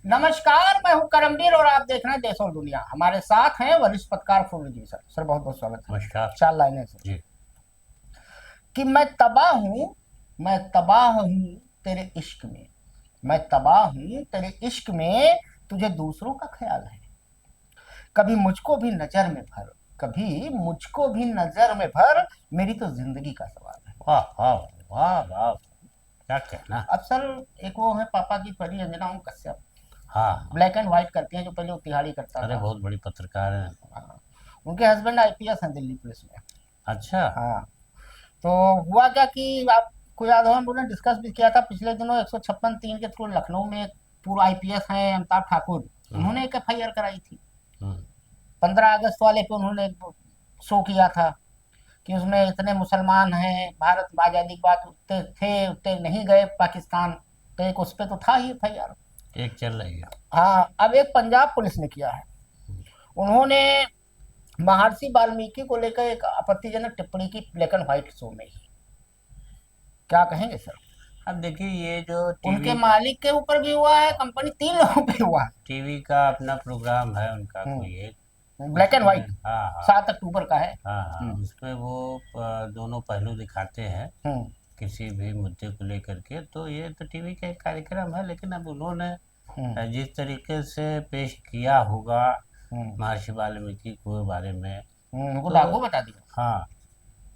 नमस्कार, मैं हूं करमवीर और आप देख रहे हैं देश और दुनिया। हमारे साथ हैं वरिष्ठ पत्रकार फूल जी। सर बहुत बहुत स्वागत है। नमस्कार। 4 लाइनें सर। जी। कि मैं तबाह हूँ तेरे इश्क में। मैं तबाह हूँ तेरे इश्क में, तुझे दूसरों का ख्याल है। कभी मुझको भी नजर में भर, कभी मुझको भी नजर में भर, मेरी तो जिंदगी का सवाल है। वाह वाह वाह वाह, क्या कहना। अब सर, एक वो है पापा की परी अंजना ओम कश्यप, हाँ हाँ। ब्लैक एंड व्हाइट करती हैं, जो पहले वो तिहाड़ी करता अरे था। बहुत बड़ी पत्रकार है। हाँ, उनके हस्बैंड आईपीएस हैं दिल्ली पुलिस में। अच्छा। हाँ, तो हुआ क्या कि आपको याद हो, हम लोगों ने डिस्कस भी किया था पिछले दिनों 156(3) के थ्रू लखनऊ में एक पूर्व आईपीएस हैं अमिताभ ठाकुर, हम्म उन्होंने एक एफआईआर कराई थी। हम्म 15 अगस्त वाले पे उन्होंने एक शो किया था कि उसमें इतने मुसलमान हैं, भारत आजादी के बाद उतने थे उतने नहीं गए पाकिस्तान, तो एक उस पे तो था ही एफआईआर। एक चल रही है। हाँ, अब एक पंजाब पुलिस ने किया है। उन्होंने महर्षि वाल्मीकि को लेकर एक आपत्तिजनक टिप्पणी की ब्लैक एंड व्हाइट शो में ही। क्या कहेंगे सर? अब देखिए, ये जो उनके टीवी मालिक के ऊपर भी हुआ है, कंपनी 3 लोगों पे हुआ है। टीवी का अपना प्रोग्राम है उनका कोई एक। ब्लैक एंड उसमें व्हाइट, हाँ हाँ 7 अक्टूबर का है। हाँ हाँ, हम्म, उसमें वो दोनों पहलू दिखाते हैं हम्म, किसी भी मुद्दे को लेकर के। तो ये तो टीवी का एक कार्यक्रम है, लेकिन अब उन्होंने हम्म, जिस तरीके से पेश किया होगा हम्म, महर्षि वाल्मीकि के बारे में, उनको तो डाकू बता दिया। हाँ,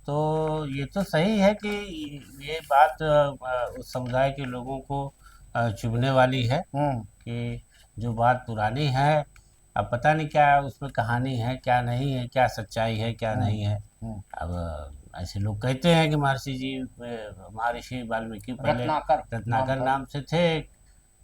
तो ये तो सही है कि ये बात उस समुदाय के लोगों को चुभने वाली है हम्म, कि जो बात पुरानी है, अब पता नहीं क्या उसमें कहानी है, क्या नहीं है, क्या सच्चाई है, क्या हम्म, नहीं है। हम्म, अब ऐसे लोग कहते हैं कि महर्षि वाल्मीकि पहले रत्नाकर नाम रत्नाकर था। नाम से थे एक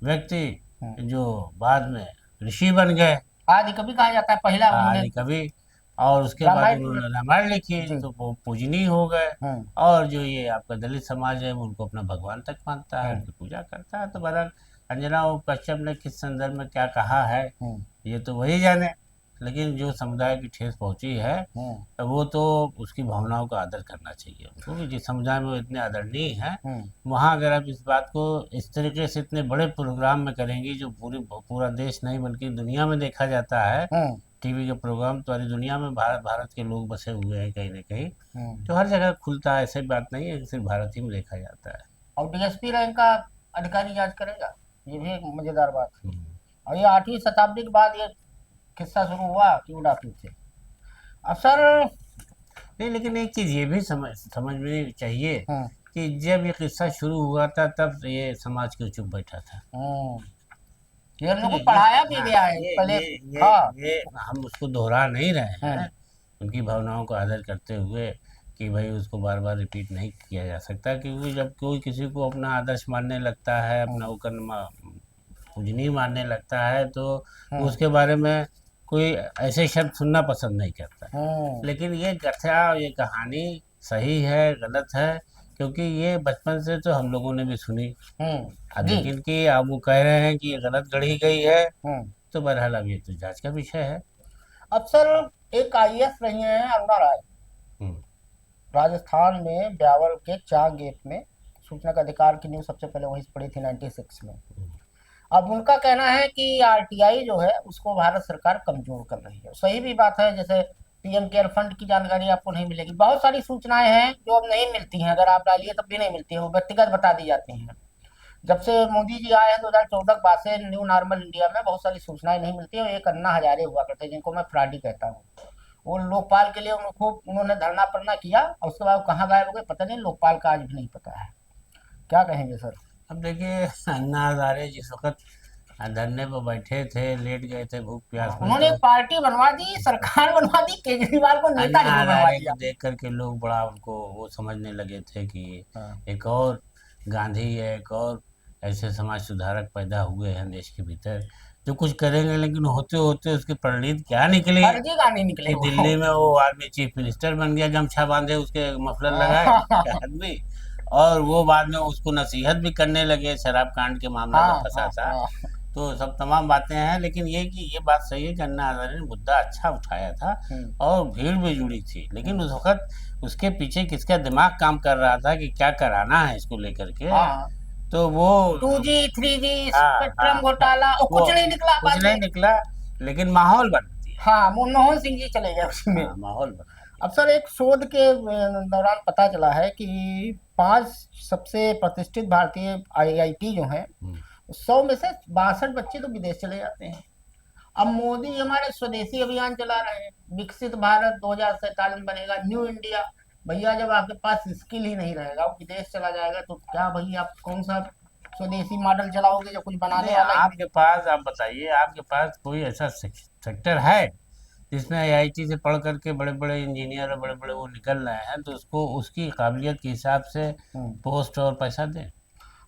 व्यक्ति, हम्म, जो बाद में ऋषि बन गए। आदि कभी कहा जाता है, पहला उन्होंने आदि कवि। और उसके बाद रामायण उन्होंने लिखी। रामायण लिखी जी। तो वो पूजनीय हो गए। हम्म, और जो ये आपका दलित समाज है वो उनको अपना भगवान तक मानता है, हम्म, उनकी पूजा करता है। तो बहरहाल अंजना कश्यप ने किस संदर्भ में क्या कहा है, हम्म, ये तो वही जाने। लेकिन जो समुदाय की ठेस पहुंची है, हम्म, वो तो उसकी भावनाओं का आदर करना चाहिए उनको, कि जिस समुदाय में वो इतने आदरणीय हैं, हम्म, वहाँ अगर आप इस बात को इस तरीके से इतने बड़े प्रोग्राम में करेंगी, जो पूरा देश नहीं बल्कि दुनिया में देखा जाता है हम्म, टीवी के प्रोग्राम, तो सारी दुनिया में भारत भारत के लोग बसे हुए हैं कहीं ना कहीं। हम्म। तो हर जगह खुलता है, ऐसी बात नहीं है कि सिर्फ भारत ही में देखा जाता है। और डीएसपी रैंक का अधिकारी जांच करेगा, ये भी एक मजेदार बात है। हम्म। और ये 8वीं शताब्दी के बाद ये किस्सा शुरू हुआ कि वो डाकू थे। अब सर। नहीं, लेकिन एक चीज़ ये भी समझ में चाहिए हम्म, कि जब ये किस्सा शुरू हुआ था तब ये समाज क्यों चुप बैठा था। हम्म, ये हम लोग ठीक को है, पढ़ाया भी हाँ, गया है पहले। ये हाँ। ये हम उसको दोहरा नहीं रहे हम्म, हैं, उनकी भावनाओं को आदर करते हुए, कि भाई उसको बार बार रिपीट नहीं किया जा सकता, क्योंकि जब कोई किसी को अपना आदर्श मानने लगता है, हम्म, अपना पूजनीय मानने लगता है, तो वो हम्म, उसके बारे में कोई ऐसे शब्द सुनना पसंद नहीं करता है। हम्म, लेकिन ये कथा और ये कहानी सही है गलत है, क्योंकि ये बचपन से तो हम लोगों ने भी सुनी। अब जी। लेकिन कि अब वो कह रहे हैं कि ये गलत गढ़ी गई है, हम्म। तो बहरहाल अब ये तो जांच का विषय है। अब सर, एक आईएएस रही हैं अरुणा राय, हम्म राजस्थान में ब्यावर के चांग गेट में सूचना का अधिकार की न्यूज सबसे पहले वहीं से पड़ी थी 96 में। अब उनका कहना है कि आरटीआई जो है उसको भारत सरकार कमजोर कर रही है। सही भी बात है, जैसे पीएम केयर फंड की जानकारी आपको नहीं मिलेगी, बहुत सारी सूचनाएं हैं जो अब नहीं मिलती हैं, अगर आप डालिए तब भी नहीं मिलती है, वो व्यक्तिगत बता दी जाती हैं। जब से मोदी जी आए हैं 2014 के बाद से न्यू नॉर्मल इंडिया में बहुत सारी सूचनाएं नहीं मिलती हैं। एक अन्ना हजारे हुआ करते हैं जिनको मैं फ्रॉडी कहता हूँ, वो लोकपाल के लिए उनको उन्होंने धरना पड़ना किया और उसके बाद वो कहाँ गायब हो गए पता नहीं, लोकपाल का आज भी नहीं पता है। क्या कहेंगे सर? अब देखिए, अन्ना हजारे जिस वक्त धरने पर बैठे थे, लेट गए थे भूख प्यास में, उन्होंने तो एक पार्टी बनवा दी, सरकार बनवा दी, केजरीवाल को नेता अन्ना हीरो बनवा हजारे को दिया। देख करके लोग बड़ा उनको वो समझने लगे थे कि हाँ, एक और गांधी है, एक और ऐसे समाज सुधारक पैदा हुए हैं देश के भीतर, जो कुछ करेंगे। लेकिन होते होते उसकी परिणति क्या निकली फर्जी गाने निकले कि वो। दिल्ली में वो आदमी चीफ मिनिस्टर बन गया, गमछा बांधे, उसके मफलर लगाए हाँ, आदमी। और वो बाद में उसको नसीहत भी करने लगे, शराब कांड के मामला जब हाँ, फंसा हाँ, था। हाँ। तो सब तमाम बातें हैं, लेकिन ये कि ये बात सही है कि अन्ना हजारे ने मुद्दा अच्छा उठाया था हम्म, और भीड़ भी जुड़ी थी। लेकिन हम्म, उस वक्त उसके पीछे किसका दिमाग काम कर रहा था कि क्या कराना है इसको लेकर के, हाँ, तो वो 2G 3G हाँ स्पेक्ट्रम हाँ घोटाला और वो कुछ नहीं निकला कुछ बाद नहीं में। निकला, लेकिन माहौल बना दिया। हाँ, मनमोहन सिंह जी चले गए उसमें। हाँ, माहौल बना अब दिया। सर एक शोध के दौरान पता चला है कि 5 सबसे प्रतिष्ठित भारतीय आईआईटी जो है, हम्म, 100 में से 62 बच्चे तो विदेश चले जाते हैं। अब मोदी हमारे स्वदेशी अभियान चला रहे हैं, विकसित भारत 2047 बनेगा, न्यू इंडिया। भैया जब आपके पास स्किल ही नहीं रहेगा, वो विदेश चला जाएगा, तो क्या भैया आप कौन सा स्वदेशी मॉडल चलाओगे जो कुछ बनाने नहीं, वाला ही आपके पास, आप बताइए, आपके पास कोई ऐसा सेक्टर है जिसमें आईआईटी से पढ़ करके बड़े बड़े इंजीनियर और बड़े बड़े वो निकल रहे हैं, तो उसको उसकी काबिलियत के हिसाब से नहीं? पोस्ट और पैसा दें।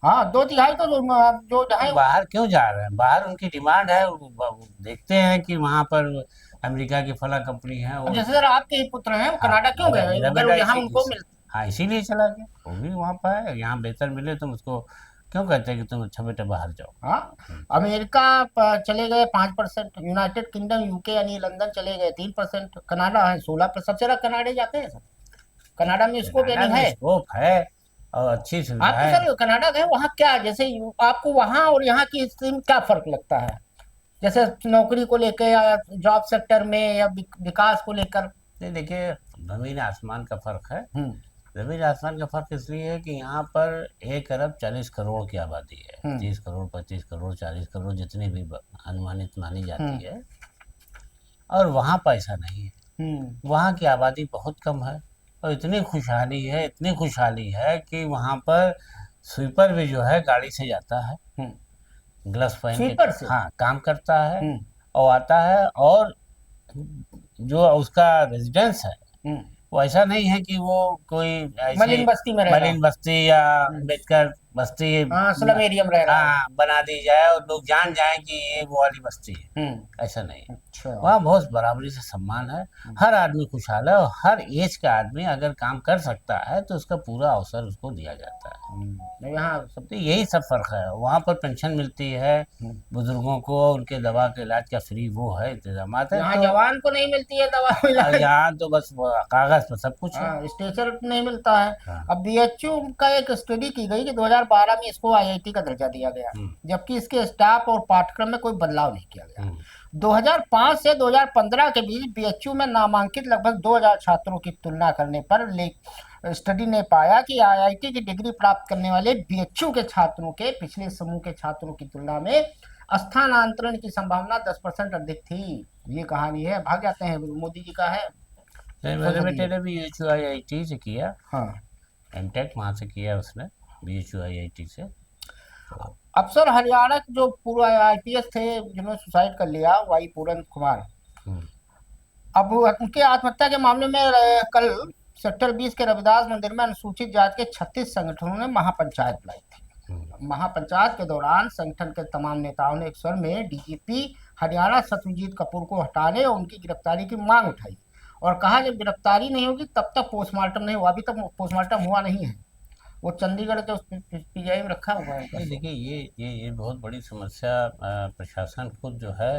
हाँ, 2/3 तो जो तो है। बाहर क्यों जा रहे हैं? बाहर उनकी डिमांड है, वो देखते हैं कि वहां पर अमेरिका की फला कंपनी है अब वो। जैसे सर आपके ही पुत्र हैं, वो हाँ, कनाडा क्यों मेरा गए मेरा अगर बेटा यहाँ उनको मिल। हाँ, इसीलिए चला गया। वो भी वहां पर है, यहाँ बेहतर मिले, तुम उसको क्यों कहते हैं कि तुम अच्छा बेटा बाहर जाओ? हाँ, अमेरिका चले गए 5%, यूनाइटेड किंगडम यूके यानी लंदन चले गए 3%, कनाडा है 16%। सबसे ज्यादा कनाडे जाते हैं सर, कनाडा में स्कोप कनाडा यानी में है। स्कोप है और अच्छी आप तो सुविधाएं हैं। सर कनाडा गए, वहाँ क्या जैसे आपको वहाँ और यहाँ की स्थिति में क्या फर्क लगता है, जैसे नौकरी को लेकर या जॉब सेक्टर में या विकास को लेकर? नहीं, देखिए, जमीन आसमान का फर्क है। हम्म। जमीन आसमान का फर्क इसलिए है कि यहाँ पर 1 अरब 40 करोड़ की आबादी है। हम्म। 30 करोड़, 25 करोड़, 40 करोड़, जितनी भी अनुमानित मानी हम्म। जाती है। और वहाँ पैसा नहीं है। हम्म। वहाँ की आबादी बहुत कम है और इतनी खुशहाली है, इतनी खुशहाली है कि वहाँ पर स्वीपर भी जो है गाड़ी से जाता है, हम्म। ग्लव्स पहन के, स्वीपर से। हाँ, काम करता है हम्म। और आता है। और जो उसका रेजिडेंस है, हम्म। वो ऐसा नहीं है कि वो कोई ऐसी मलिन बस्ती में रह रहा है। मलिन बस्ती या हम्म। अम्बेडकर बस्ती, हाँ, स्लम एरिया में रह रहा है। हाँ, बना दी जाए और लोग जान जाएं कि ये वो वाली बस्ती है। हम्म। ऐसा नहीं है। अच्छा। वहाँ बहुत बराबरी से सम्मान है। हर आदमी खुशहाल है और हर एज का आदमी अगर काम कर सकता है तो उसका पूरा अवसर उसको दिया जाता है। नहीं, यहाँ सब। तो यही सब फर्क है। वहाँ पर पेंशन मिलती है बुजुर्गों को, उनके दवा के इलाज का फ्री वो है, इंतजाम है। यहाँ तो जवान को नहीं मिलती है दवा इलाज। यहाँ तो बस वो कागज पर सब कुछ है। हाँ, स्टेचर नहीं मिलता है। हाँ। अब बीएचयू का एक स्टडी की गई कि 2012 में इसको आईआईटी का दर्जा दिया गया, जबकि इसके स्टाफ और पाठ्यक्रम में कोई बदलाव नहीं किया गया। 2005 से 2015 के बीच बीएचयू में नामांकित लगभग 2000 छात्रों की तुलना करने पर स्टडी ने पाया कि आईआईटी की डिग्री प्राप्त करने वाले बीएचयू के छात्रों के पिछले समूह के छात्रों की तुलना में स्थानांतरण की संभावना 10% अधिक थी। ये कहानी है, भाग जाते हैं, मोदी जी का है। नहीं, मेरे बेटे ने भी BHUIIT से किया, हाँ। एमटेक वहाँ से किया उसने, BHUIIT से। अब सर हरियाणा के जो पूर्व आईपीएस थे जिन्होंने सुसाइड कर लिया, वाई पूरन कुमार, हम्म, अब उनके आत्महत्या के मामले में कल सेक्टर 20 के रविदास मंदिर में अनुसूचित जाति के 36 संगठनों ने महापंचायत बुलाई थी। महापंचायत के दौरान संगठन के तमाम नेताओं ने एक स्वर में डीजीपी हरियाणा सत्यजीत कपूर को हटाने और उनकी गिरफ्तारी की मांग उठाई और कहा जब गिरफ्तारी नहीं होगी तब तक पोस्टमार्टम नहीं हुआ। अभी तक पोस्टमार्टम हुआ नहीं है, वो चंडीगढ़ के पीजीआई में रखा हुआ है। नहीं, देखिए, ये बहुत बड़ी समस्या प्रशासन खुद जो है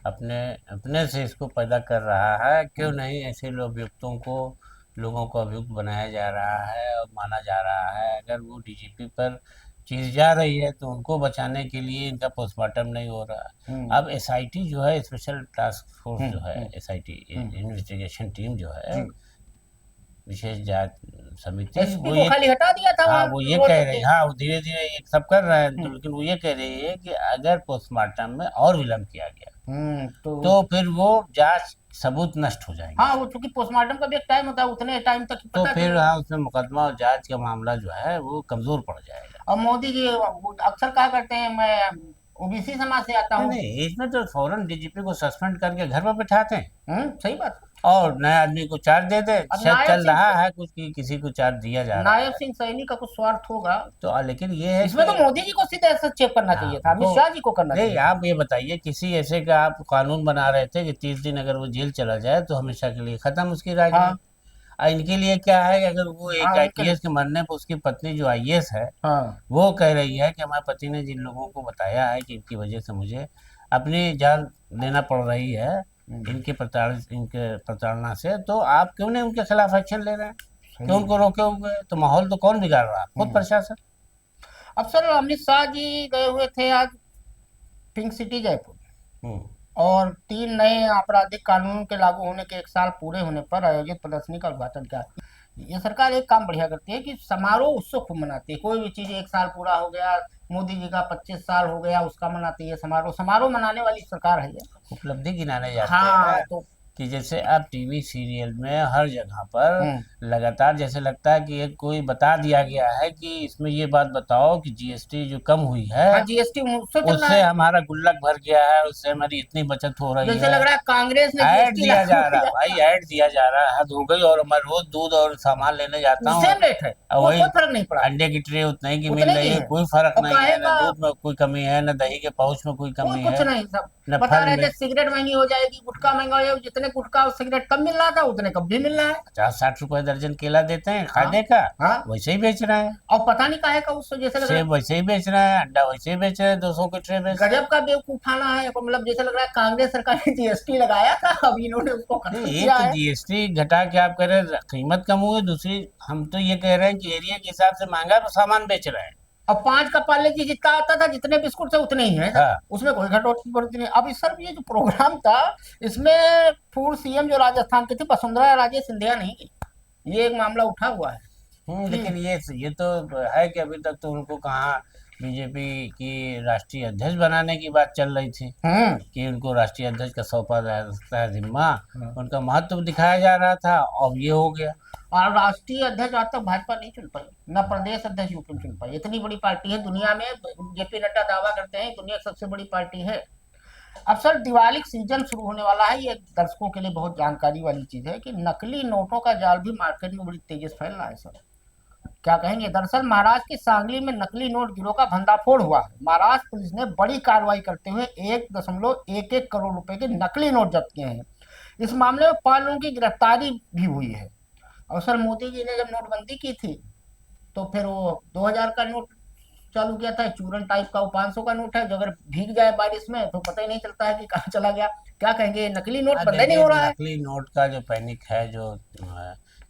अपने अपने से इसको पैदा कर रहा है। क्यों नहीं ऐसे लोगों को अभियुक्त बनाया जा रहा है और माना जा रहा है? अगर वो डीजीपी पर चीज जा रही है तो उनको बचाने के लिए इनका पोस्टमार्टम नहीं हो रहा। अब एसआईटी जो है, स्पेशल टास्क फोर्स जो है, एसआईटी इन्वेस्टिगेशन टीम जो है, विशेष जांच समिति, एसपी को खाली हटा दिया था। हाँ, वो ये कह रही है, हाँ, वो धीरे धीरे ये सब कर रहे हैं, तो लेकिन वो ये कह रही है कि अगर पोस्टमार्टम में और विलम्ब किया गया तो फिर वो जांच सबूत नष्ट हो जाएंगे। हाँ, वो चूंकि पोस्टमार्टम का भी एक टाइम होता है, उतने टाइम तक तो फिर हाँ, उसमें मुकदमा और जांच का मामला जो है वो कमजोर पड़ जाएगा। और मोदी जी अक्सर कहा करते हैं मैं ओबीसी समाज से आता हूँ। नहीं, इसमें तो फौरन डीजीपी को सस्पेंड करके घर पर बैठाते हैं सही बात। और नए आदमी को चार्ज दे दे। शायद चल रहा है कुछ कि किसी को चार्ज दिया जा रहा है। नायब सिंह सैनी का कुछ स्वार्थ होगा तो लेकिन ये है इसमें, तो मोदी जी को सीधे ऐसा चेक करना चाहिए था, अमित शाह जी को करना नहीं, चाहिए। आप ये बताइए, किसी ऐसे का आप कानून बना रहे थे कि 30 दिन अगर वो जेल चला जाए तो हमेशा के लिए खत्म उसकी राजनीति। इनके लिए क्या है कि अगर वो एक आईपीएस के मरने पर उसकी पत्नी जो आईएएस है, वो कह रही है कि हमारे पति ने जिन लोगों को बताया है कि इनकी वजह से मुझे अपनी जान लेना पड़ रही है, इनके प्रताड़ना से, तो आप क्यों नहीं उनके खिलाफ एक्शन ले रहे हैं? क्यों उनको रोके हुए? तो माहौल तो कौन बिगाड़ रहा है? खुद प्रशासन। अब सर अमित शाह जी गए हुए थे आज पिंक सिटी जयपुर, हम्म, और 3 नए आपराधिक कानून के लागू होने के 1 साल पूरे होने पर आयोजित प्रदर्शनी का उद्घाटन किया। ये सरकार एक काम बढ़िया करती है कि समारोह उत्सव खूब मनाती है। कोई भी चीज 1 साल पूरा हो गया, मोदी जी का 25 साल हो गया, उसका मनाती है समारोह। समारोह मनाने वाली सरकार है ये। उपलब्धि गिनाने जाते हाँ हैं तो कि जैसे अब टीवी सीरियल में हर जगह पर हम्म, लगातार जैसे लगता है कि एक कोई बता दिया गया है कि इसमें ये बात बताओ कि जीएसटी जो कम हुई है हाँ जीएसटी उत्सव चल रहा उससे है। हमारा गुल्लक भर गया है, उससे हमारी इतनी बचत हो रही जैसे है। लग रहा है कांग्रेस ने ऐड जीएसटी दिया लागू जा रहा किया। भाई, ऐड दिया जा रहा है, हद हो गई। और मैं रोज दूध और सामान लेने जाता हूँ, सेम रेट है, और कोई वही कोई फर्क नहीं पड़ा, अंडे की ट्रे उतने ही की मिल उतने की रही है, है। कोई फर्क और नहीं है, न कहेगा दूध में कोई कमी है, न दही के पाउच में कोई कोई कमी कुछ है, नहीं, सब न बता फल रहे में। थे सिगरेट महंगी हो जाएगी, गुटखा महंगा हो जाएगा। जितने गुटखा और सिगरेट कम मिल रहा था उतने कम भी मिल रहा है। 50-60 रुपए दर्जन केला देते हैं हाँ खाने का, हाँ। वैसे ही बेच रहे हैं। और पता नहीं काहे का उससे जैसे लग रहा सेब वैसे ही बेच रहे हैं, अंडा वैसे ही बेच रहे हैं, 200 की ट्रे है बेच रहे हैं। गजब का बेवकूफाना है। मतलब जैसे लग रहा है कांग्रेस सरकार ने जीएसटी लगाया था, अब इन्होंने उसको खत्म नहीं, एक किया तो है। जीएसटी घटा के आप कह रहे हैं कीमत कम हुई, दूसरी हम तो ये कह रहे हैं कि एरिया के हिसाब से महंगा सामान बेच रहे हैं। अब 5 का पार्ले जी जितना आता था, जितने बिस्कुट थे उतने ही है सर, हाँ। उसमें कोई घटोती बढ़ोतरी नहीं। अब इस सर ये जो प्रोग्राम था, इसमें पूर्व सीएम जो राजस्थान की थी वसुंधरा राजे सिंधिया नहीं गई। ये एक मामला उठा हुआ है कि लेकिन ये तो है कि अभी तक तो उनको कहाँ बीजेपी की राष्ट्रीय अध्यक्ष बनाने की बात चल रही थी हम्म। कि उनको राष्ट्रीय अध्यक्ष का सौंपा जा सकता है जिम्मा, हाँ। उनका महत्व दिखाया जा रहा था, अब ये हो गया। और राष्ट्रीय अध्यक्ष आज तक भाजपा नहीं चुन पाई, न प्रदेश अध्यक्ष यूपी में चुन पाई। इतनी बड़ी पार्टी है दुनिया में, जेपी नड्डा दावा करते हैं दुनिया की सबसे बड़ी पार्टी है। अब सर दिवाली सीजन शुरू होने वाला है, ये दर्शकों के लिए बहुत जानकारी वाली चीज है कि नकली नोटों का जाल भी मार्केट में बड़ी तेजी से फैल रहा है सर। क्या कहेंगे, दरअसल महाराष्ट्र के सांगली में नकली नोट गिरोह का भंडाफोड़ हुआ है। महाराष्ट्र पुलिस ने बड़ी कार्रवाई करते हुए 1.11 करोड़ रुपए के नकली नोट जब्त किए हैं। इस मामले में 5 लोगों की गिरफ्तारी भी हुई है। और सर मोदी जी ने जब नोटबंदी की थी तो फिर वो 2000 का नोट चालू किया था, चूरन टाइप का। वो 500 का नोट है जो अगर भीग जाए बारिश में तो पता ही नहीं चलता है कि कहाँ चला गया। क्या कहेंगे, नकली नोट बंद ही नहीं देखिए, हो रहा है। नकली नोट का जो पैनिक है, जो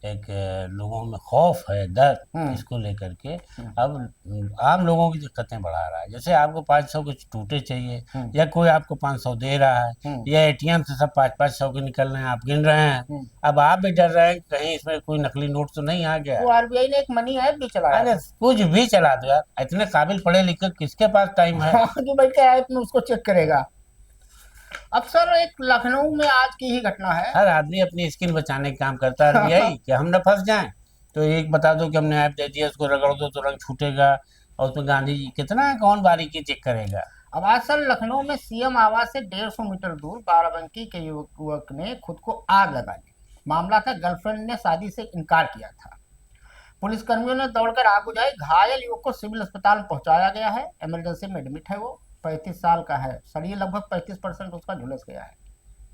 एक लोगों में खौफ है, डर, हम्म। इसको लेकर के हम्म। अब आम लोगों की दिक्कतें बढ़ा रहा है। जैसे आपको 500 के टूटे चाहिए, हम्म। या कोई आपको 500 दे रहा है, हम्म। या एटीएम से सब 500 के निकल रहे हैं, आप गिन रहे हैं। हम्म। अब आप भी डर रहे हैं कि कहीं इसमें कोई नकली नोट तो नहीं आ गया वो है। आरबीआई ने एक मनी ऐप भी चलाया अरे था। कुछ भी चला दो यार, इतने काबिल पढ़े लिखे किसके पास टाइम है। जो बैठ के ऐप में उसको चेक करेगा। अब सर एक लखनऊ में आज की ही घटना है। हर आदमी अपनी स्किन बचाने का काम करता है, आरबीआई कि हम ना फंस जाएं। तो एक बता दो कि हमने ऐप दे दिया, उसको रगड़ दो तो रंग छूटेगा, और उसमें गांधी जी कितना है, कौन बारीकी चेक करेगा। अब आज सर लखनऊ में सीएम आवास से 150 मीटर दूर बाराबंकी के युवक ने खुद को आग लगा ली। मामला था गर्लफ्रेंड ने शादी से इनकार किया था। पुलिसकर्मियों ने दौड़कर आग बुझाई। घायल युवक को सिविल अस्पताल में पहुंचाया गया है, इमरजेंसी में एडमिट है। वो 35 साल का है सर, ये लगभग 35% उसका झुलस गया है।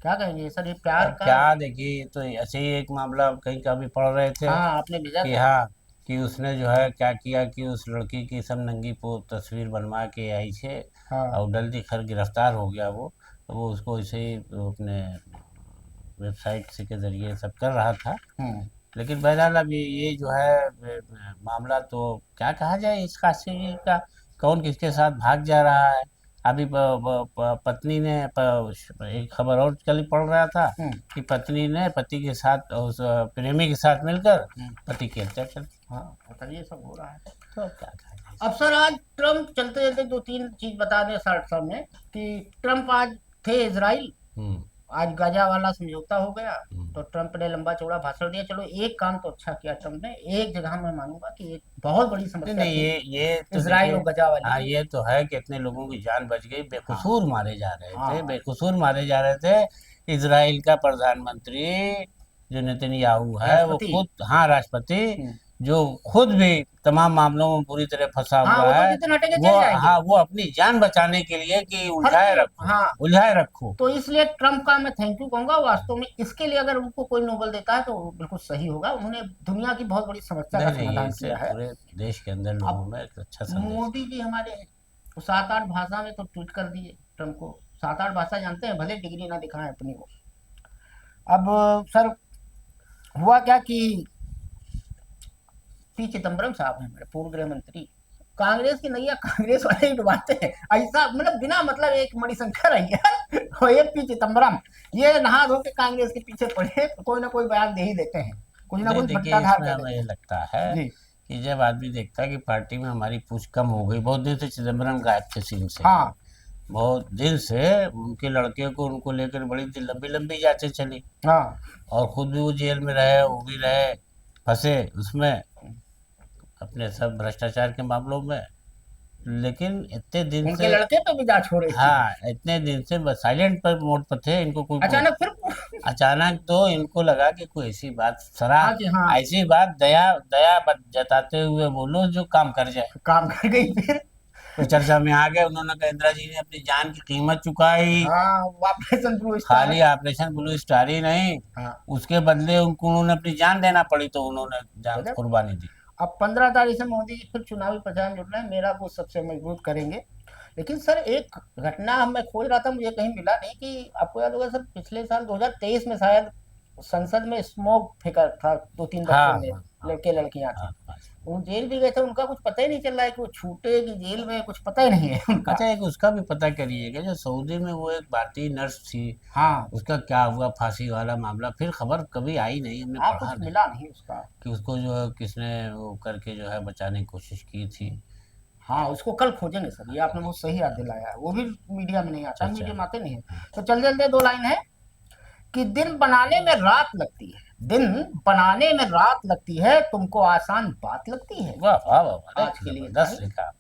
क्या कहेंगे सर, ये प्यार अब का। क्या, देखिए ये तो ऐसे ही एक मामला कहीं का भी पढ़ रहे थे हाँ आपने भेजा कि था। हाँ, कि उसने जो है क्या किया कि उस लड़की की सब नंगी तस्वीर बनवा के आई छे, हाँ। और जल्दी खैर गिरफ्तार हो गया वो। तो वो उसको ऐसे ही अपने वेबसाइट से के जरिए सब कर रहा था। हम्म। लेकिन बहरहाल अब ये जो है मामला, तो क्या कहा जाए इस काशी का, कौन किसके साथ भाग जा रहा है। अभी पत्नी ने एक खबर और कल ही पढ़ रहा था हम्म। कि पत्नी ने पति के साथ, उस प्रेमी के साथ मिलकर हम्म। पति की हत्या कर दी। हाँ मतलब ये सब हो रहा है। तो अब क्या कहा जाए। अब सर आज ट्रम्प, चलते चलते 2-3 चीज बता दें शॉर्ट सब में कि ट्रम्प आज थे इजराइल। हम्म। आज गाजा वाला समझौता हो गया, हम्म। तो ट्रम्प ने लंबा चौड़ा भाषण दिया। चलो एक काम तो अच्छा किया ट्रम्प ने, एक जगह मैं मानूंगा कि एक बहुत बड़ी नहीं समस्या नहीं, थी ये तो इजराइल और देखिए, गजा हाँ वाली। ये तो है कि इतने लोगों की जान बच गई, बेकसूर मारे जा रहे हाँ थे, बेकसूर मारे जा रहे थे। इजराइल का प्रधानमंत्री जो नेतन्याहू है, वो राष्ट्रपति। खुद, हाँ राष्ट्रपति, हम्म। जो खुद भी तमाम मामलों में पूरी तरह फंसा हाँ हुआ वो तो है, जिस दिन हटेंगे वो, चले जाएंगे। हाँ वो अपनी जान बचाने के लिए कि हर उलझाए रखो, हाँ, उलझाए रखो। तो इसलिए ट्रम्प का मैं थैंक यू कहूंगा वास्तव में। इसके लिए अगर उनको कोई नोबेल देता है तो बिल्कुल सही होगा। उन्होंने दुनिया की बहुत बड़ी समस्या का नहीं नहीं, समाधान इससे किया है। पूरे देश के अंदर अब लोगों में एक अच्छा संदेश। मोदी जी हमारे 7-8 भाषा में तो ट्वीट कर दिए ट्रम्प को। 7-8 भाषा जानते हैं, भले डिग्री ना दिखाएं अपनी को। अब सर हुआ क्या कि पी चिदम्बरम साहब हैं, हमारे पूर्व गृह मंत्री, कांग्रेस की नैया कांग्रेस वाले ही डुबाते हैं, ऐसा मतलब बिना मतलब। एक मणिशंकर अय्यर और एक पी चिदम्बरम, ये नहा धो के कांग्रेस के पीछे पड़े, कोई ना कोई बयान दे ही देते हैं, कुछ ना नहीं कुछ देखिए, भट्टाधार इसमें कर हमें देते ये हैं। लगता है जी। कि जब आदमी देखता है कि पार्टी में हमारी पूछ कम हो गई, बहुत दिन से चिदम्बरम गायब थे सीन से, हाँ बहुत दिन से उनके लड़के को उनको लेकर बड़ी लंबी लंबी जांचें चली, हाँ। और खुद भी वो जेल में रहे, वो भी रहे फंसे उसमें अपने सब भ्रष्टाचार के मामलों में। लेकिन इतने दिन उनके से, लड़के पे भी जांच हो रही थी। हाँ इतने दिन से बस साइलेंट पर मोड पर थे, इनको कोई अचानक फिर अचानक तो इनको लगा कि कोई ऐसी बात सरा, हाँ जी हाँ, ऐसी बात दया दया जताते हुए बोलो जो काम कर जाए। काम कर गई फिर। तो चर्चा में आ गए, उन्होंने कहा इंदिरा जी ने अपनी जान की कीमत चुकाई, हाँ, ऑपरेशन ब्लू स्टार। खाली ऑपरेशन ब्लू स्टार ही नहीं, हाँ, उसके बदले उनको उन्होंने अपनी जान देना पड़ी, तो उन्होंने जान गजब। कुर्बानी दी। अब 15 तारीख से मोदी जी फिर चुनावी प्रचार में जुट रहे हैं, मेरा बूथ सबसे मजबूत करेंगे। लेकिन सर एक घटना मैं खोज रहा था, मुझे कहीं मिला नहीं, कि आपको याद होगा सर पिछले साल 2023 में शायद संसद में स्मोक फेंका था, 2-3 हाँ बच्चों ने, हाँ लड़के लड़कियां थे। हाँ हाँ। वो जेल भी गए थे, उनका कुछ पता ही नहीं चल रहा है कि वो छूटे कि जेल में, कुछ पता ही नहीं है उनका। अच्छा, एक उसका भी पता करिएगा, जो सऊदी में वो एक भारतीय नर्स थी, हाँ, उसका क्या हुआ, फांसी वाला मामला, फिर खबर कभी आई नहीं, हमने हाँ, पढ़ा कुछ नहीं मिला नहीं उसका। कि उसको जो है किसने वो करके जो है बचाने की कोशिश की थी। हाँ, उसको कल खोजेंगे सर, ये आपने बहुत सही याद दिलाया है, वो भी मीडिया में नहीं आता, अच्छा मीडिया में आते नहीं है। अच्छा। तो चल चलते 2 लाइन है कि दिन बनाने में रात लगती है, दिन बनाने में रात लगती है, तुमको आसान बात लगती है। वाह वाह वाह, अरे आज के लिए इतना जबरदस्त ही। लिखा।